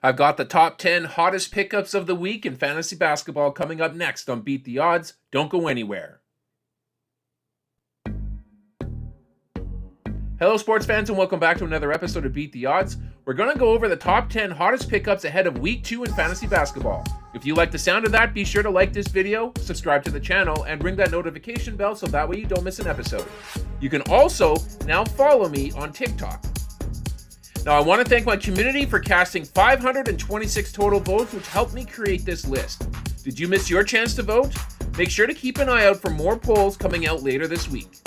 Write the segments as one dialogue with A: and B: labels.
A: I've got the top 10 hottest pickups of the week in fantasy basketball coming up next on Beat the Odds. Don't go anywhere. Hello, sports fans, and welcome back to another episode of Beat the Odds. We're going to go over the top 10 hottest pickups ahead of Week 2 in fantasy basketball. If you like the sound of that, be sure to like this video, subscribe to the channel, and ring that notification bell so that way you don't miss an episode. You can also now follow me on TikTok. Now, I want to thank my community for casting 526 total votes, which helped me create this list. Did you miss your chance to vote? Make sure to keep an eye out for more polls coming out later this week.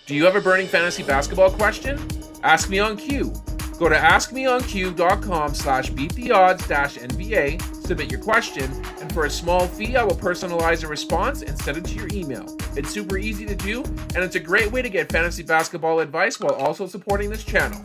A: Do you have a burning fantasy basketball question? Ask me on Q. Go to askmeonq.com/beattheodds-NBA, submit your question, and for a small fee, I will personalize a response and send it to your email. It's super easy to do, and it's a great way to get fantasy basketball advice while also supporting this channel.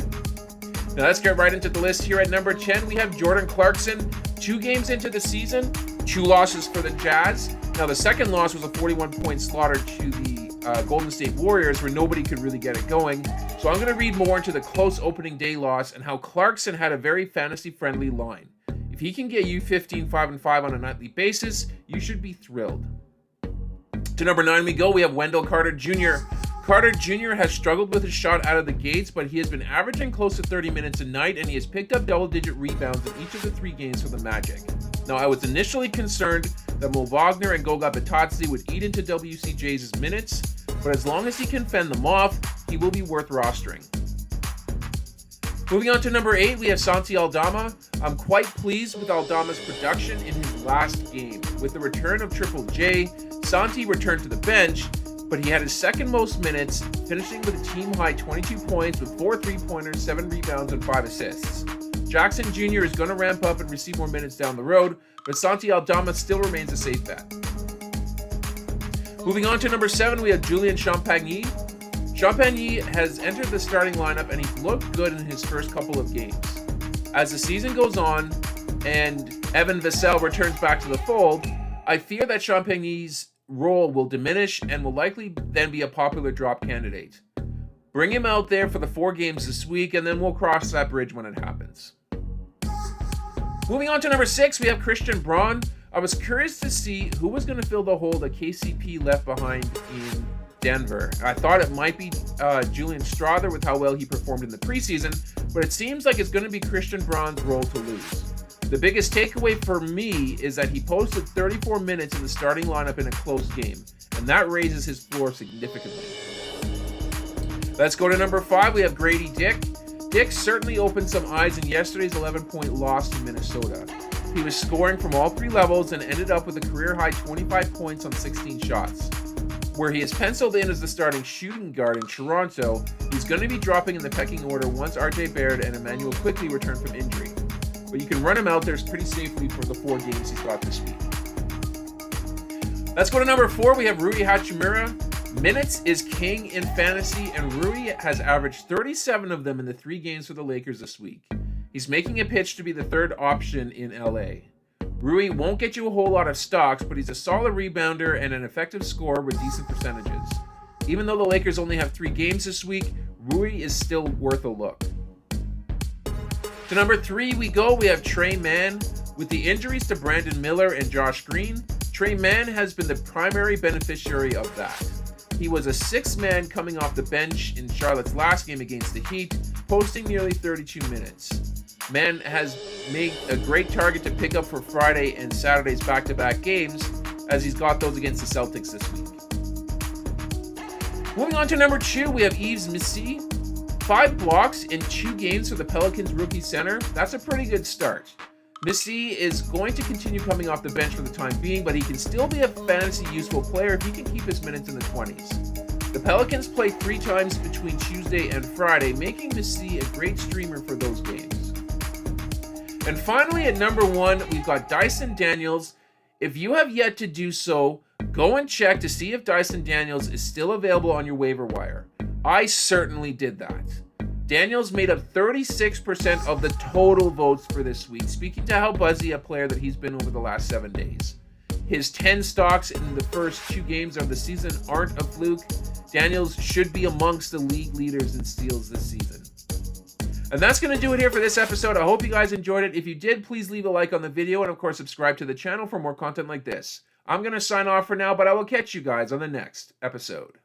A: Now let's get right into the list. Here at number 10, we have Jordan Clarkson. 2 games into the season, 2 losses for the Jazz. Now the second loss was a 41-point slaughter to the Golden State Warriors, where nobody could really get it going. So I'm going to read more into the close opening day loss and how Clarkson had a very fantasy-friendly line. If he can get you 15, 5, and 5 on a nightly basis, you should be thrilled. To number 9 we go. We have Wendell Carter Jr. Carter Jr. has struggled with his shot out of the gates, but he has been averaging close to 30 minutes a night, and he has picked up double-digit rebounds in each of the 3 games for the Magic. Now, I was initially concerned that Mo Wagner and Goga Bitadze would eat into WCJ's minutes, but as long as he can fend them off, he will be worth rostering. Moving on to number 8, we have Santi Alama. I'm quite pleased with Aldama's production in his last game. With the return of Triple J, Santi returned to the bench, but he had his second most minutes, finishing with a team-high 22 points with 4 3-pointers, 7 rebounds, and 5 assists. Jackson Jr. is going to ramp up and receive more minutes down the road, but Santi Alama still remains a safe bet. Moving on to number 7, we have Julian Shan. Champagny has entered the starting lineup, and he's looked good in his first couple of games. As the season goes on and Evan Vassell returns back to the fold, I fear that Champagny's role will diminish and will likely then be a popular drop candidate. Bring him out there for the 4 games this week, and then we'll cross that bridge when it happens. Moving on to number 6, we have Christian Bron. I was curious to see who was going to fill the hole that KCP left behind in Denver. I thought it might be Julian Strother with how well he performed in the preseason, but it seems like it's going to be Christian Bron's role to lose. The biggest takeaway for me is that he posted 34 minutes in the starting lineup in a close game, and that raises his floor significantly. Let's go to number 5. We have Grady Dick. Dick certainly opened some eyes in yesterday's 11-point loss to Minnesota. He was scoring from all 3 levels and ended up with a career-high 25 points on 16 shots. Where he is penciled in as the starting shooting guard in Toronto, he's going to be dropping in the pecking order once RJ Barrett and Emmanuel quickly return from injury. But you can run him out there pretty safely for the 4 games he's got this week. Let's go to number 4. We have Rui Hachimura. Minutes is king in fantasy, and Rui has averaged 37 of them in the 3 games for the Lakers this week. He's making a pitch to be the 3rd option in LA. Rui won't get you a whole lot of stocks, but he's a solid rebounder and an effective scorer with decent percentages. Even though the Lakers only have 3 games this week, Rui is still worth a look. To number 3 we go. We have Trey Mann. With the injuries to Brandon Miller and Josh Green, Trey Mann has been the primary beneficiary of that. He was a 6th man coming off the bench in Charlotte's last game against the Heat, posting nearly 32 minutes. Mann has made a great target to pick up for Friday and Saturday's back-to-back games, as he's got those against the Celtics this week. Moving on to number 2, we have Yves Missi. 5 blocks in 2 games for the Pelicans rookie center. That's a pretty good start. Missi is going to continue coming off the bench for the time being, but he can still be a fantasy useful player if he can keep his minutes in the 20s. The Pelicans play 3 times between Tuesday and Friday, making Missi a great streamer for those games. And finally, at number 1, we've got Dyson Daniels. If you have yet to do so, go and check to see if Dyson Daniels is still available on your waiver wire. I certainly did that. Daniels made up 36% of the total votes for this week, speaking to how buzzy a player that he's been over the last 7 days. His 10 stocks in the first 2 games of the season aren't a fluke. Daniels should be amongst the league leaders in steals this season. And that's going to do it here for this episode. I hope you guys enjoyed it. If you did, please leave a like on the video and, of course, subscribe to the channel for more content like this. I'm going to sign off for now, but I will catch you guys on the next episode.